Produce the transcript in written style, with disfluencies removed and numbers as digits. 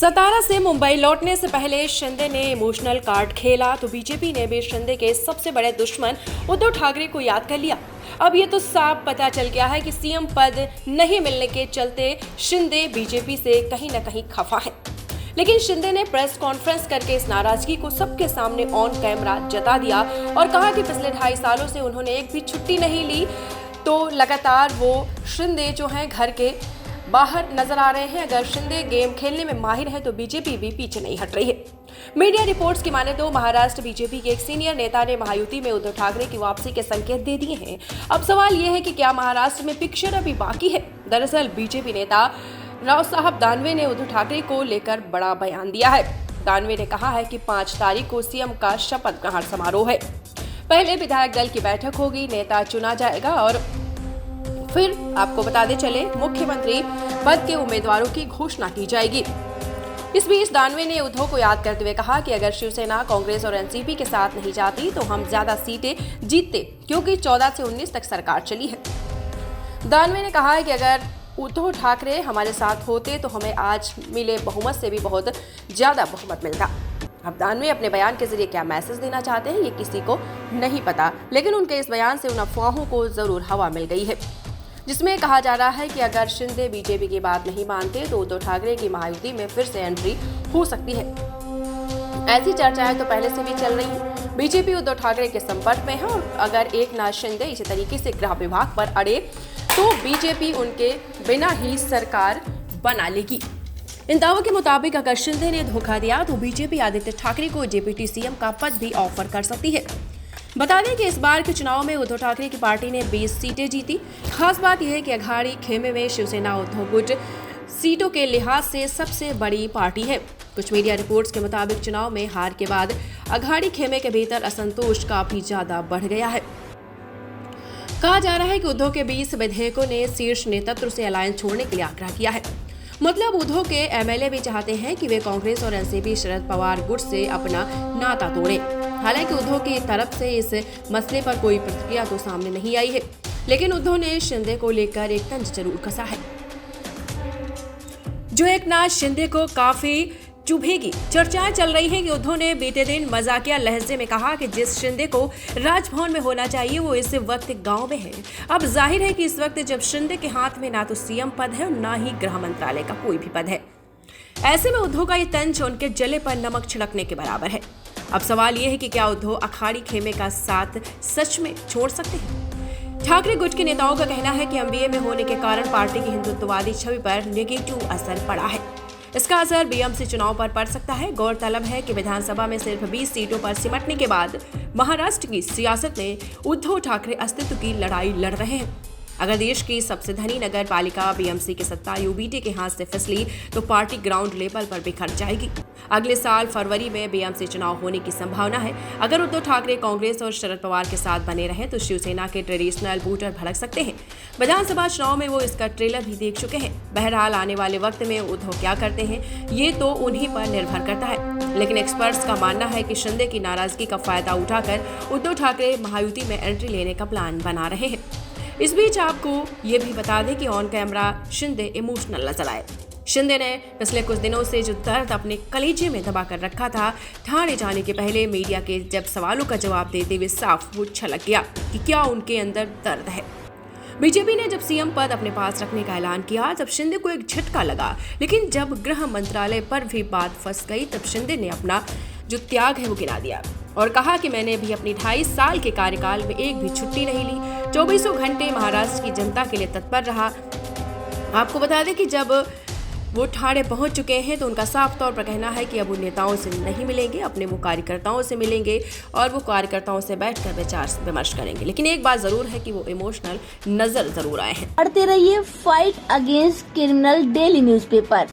सतारा से मुंबई लौटने से पहले शिंदे ने इमोशनल कार्ड खेला तो बीजेपी ने भी शिंदे के सबसे बड़े दुश्मन उद्धव ठाकरे को याद कर लिया। अब ये तो साफ पता चल गया है कि सीएम पद नहीं मिलने के चलते शिंदे बीजेपी से कहीं न कहीं खफा है। लेकिन शिंदे ने प्रेस कॉन्फ्रेंस करके इस नाराजगी को सबके सामने ऑन कैमरा जता दिया और कहा कि पिछले 2.5 सालों से उन्होंने एक भी छुट्टी नहीं ली, तो लगातार वो शिंदे जो हैं घर के बाहर नजर आ रहे हैं। अगर शिंदे गेम खेलने में माहिर है तो बीजेपी भी पीछे नहीं हट रही है। मीडिया रिपोर्ट्स की माने तो महाराष्ट्र बीजेपी के एक सीनियर नेता ने महायुति में उद्धव ठाकरे की वापसी के संकेत दे दिए हैं। अब सवाल यह है कि क्या महाराष्ट्र में पिक्चर अभी बाकी है। दरअसल बीजेपी नेता राव साहब दानवे ने उद्धव ठाकरे को लेकर बड़ा बयान दिया है। दानवे ने कहा है कि 5 तारीख को सीएम का शपथ ग्रहण समारोह है। पहले विधायक दल की बैठक होगी, नेता चुना जाएगा और फिर आपको बताते चले मुख्यमंत्री पद के उम्मीदवारों की घोषणा की जाएगी। इस बीच दानवे ने उद्धव को याद करते हुए कहा कि अगर शिवसेना कांग्रेस और एनसीपी के साथ नहीं जाती तो हम ज्यादा सीटें जीतते, क्योंकि 14 से 19 तक सरकार चली है। दानवे ने कहा है कि अगर उद्धव ठाकरे हमारे साथ होते तो हमें आज मिले बहुमत से भी बहुत ज्यादा बहुमत मिलता। अब दानवे अपने बयान के जरिए क्या मैसेज देना चाहते हैं ये किसी को नहीं पता, लेकिन उनके इस बयान से उन अफवाहों को जरूर हवा मिल गई है, जिसमें कहा जा रहा है कि अगर शिंदे बीजेपी की बात नहीं मानते तो उद्धव ठाकरे की महायुति में फिर से एंट्री हो सकती है। ऐसी चर्चाएं तो पहले से भी चल रही हैं। बीजेपी उद्धव ठाकरे के संपर्क में है और अगर एकनाथ शिंदे इसी तरीके से गृह विभाग पर अड़े तो बीजेपी उनके बिना ही सरकार बना लेगी। इन दावों के मुताबिक अगर शिंदे ने धोखा दिया तो बीजेपी आदित्य ठाकरे को डिप्टी सीएम का पद भी ऑफर कर सकती है। बता दें कि इस बार के चुनाव में उद्धव ठाकरे की पार्टी ने 20 सीटें जीती। खास बात यह है कि अघाड़ी खेमे में शिवसेना उद्धव गुट सीटों के लिहाज से सबसे बड़ी पार्टी है। कुछ मीडिया रिपोर्ट्स के मुताबिक चुनाव में हार के बाद अघाड़ी खेमे के भीतर असंतोष काफी ज्यादा बढ़ गया है। कहा जा रहा है कि उद्धव के 20 विधायकों ने शीर्ष नेतृत्व से अलायंस छोड़ने के लिए आग्रह किया है। मतलब उद्धव के एमएलए भी चाहते हैं कि वे कांग्रेस और एनसीपी शरद पवार गुट से अपना नाता तोड़ें। हालांकि उद्धव की तरफ से इस मसले पर कोई प्रतिक्रिया तो सामने नहीं आई है, लेकिन उद्धव ने शिंदे को लेकर एक तंज जरूर कसा है, जो एकनाथ शिंदे को काफी चुभेगी। चर्चाएं चल रही है कि उद्धव ने बीते दिन मजाकिया लहजे में कहा कि जिस शिंदे को राजभवन में होना चाहिए वो इस वक्त गांव में है। अब जाहिर है कि इस वक्त जब शिंदे के हाथ में ना तो सीएम पद है और ना ही गृह मंत्रालय का कोई भी पद है, ऐसे में उद्धव का ये तंज उनके जले पर नमक छिड़कने के बराबर है। अब सवाल ये है कि क्या उद्धव अखाड़ी खेमे का साथ सच में छोड़ सकते हैं। ठाकरे गुट के नेताओं का कहना है कि एमबीए में होने के कारण पार्टी की हिंदुत्ववादी छवि पर नेगेटिव असर पड़ा है। इसका असर बीएमसी चुनाव पर पड़ सकता है। गौरतलब है कि विधानसभा में सिर्फ 20 सीटों पर सिमटने के बाद महाराष्ट्र की सियासत में उद्धव ठाकरे अस्तित्व की लड़ाई लड़ रहे हैं। अगर देश की सबसे धनी नगर पालिका बीएमसी की सत्ता यूबीटी के हाथ से फिसली तो पार्टी ग्राउंड लेवल पर बिखर जाएगी। अगले साल फरवरी में बीएमसी चुनाव होने की संभावना है। अगर उद्धव ठाकरे कांग्रेस और शरद पवार के साथ बने रहें तो शिवसेना के ट्रेडिशनल वोटर भड़क सकते हैं। विधानसभा चुनाव में वो इसका ट्रेलर भी देख चुके हैं। बहरहाल आने वाले वक्त में उद्धव क्या करते हैं ये तो उन्हीं पर निर्भर करता है, लेकिन एक्सपर्ट्स का मानना है कि शिंदे की नाराजगी का फायदा उठाकर उद्धव ठाकरे महायुति में एंट्री लेने का प्लान बना रहे हैं। इस बीच आपको ये भी बता दें कि ऑन कैमरा शिंदे इमोशनल नजर आए। शिंदे ने पिछले कुछ दिनों से जो दर्द अपने कलेजे में दबा कर रखा था, ठाणे जाने के पहले मीडिया के जब सवालों का जवाब देते हुए साफ वो छलक गया कि क्या उनके अंदर दर्द है। बीजेपी ने जब सीएम पद अपने पास रखने का ऐलान किया तब शिंदे को एक झटका लगा, लेकिन जब गृह मंत्रालय पर भी बात फंस गई तब शिंदे ने अपना जो त्याग है वो गिना दिया और कहा कि मैंने भी अपनी 2.5 साल के कार्यकाल में एक भी छुट्टी नहीं ली, 24 घंटे महाराष्ट्र की जनता के लिए तत्पर रहा। आपको बता दें कि जब वो ठाणे पहुंच चुके हैं तो उनका साफ तौर पर कहना है कि अब वो नेताओं से नहीं मिलेंगे, अपने वो कार्यकर्ताओं से मिलेंगे और वो कार्यकर्ताओं से बैठकर विचार विमर्श करेंगे। लेकिन एक बात जरूर है कि वो इमोशनल नजर जरूर आए हैं। पढ़ते रहिए fight against criminal daily newspaper.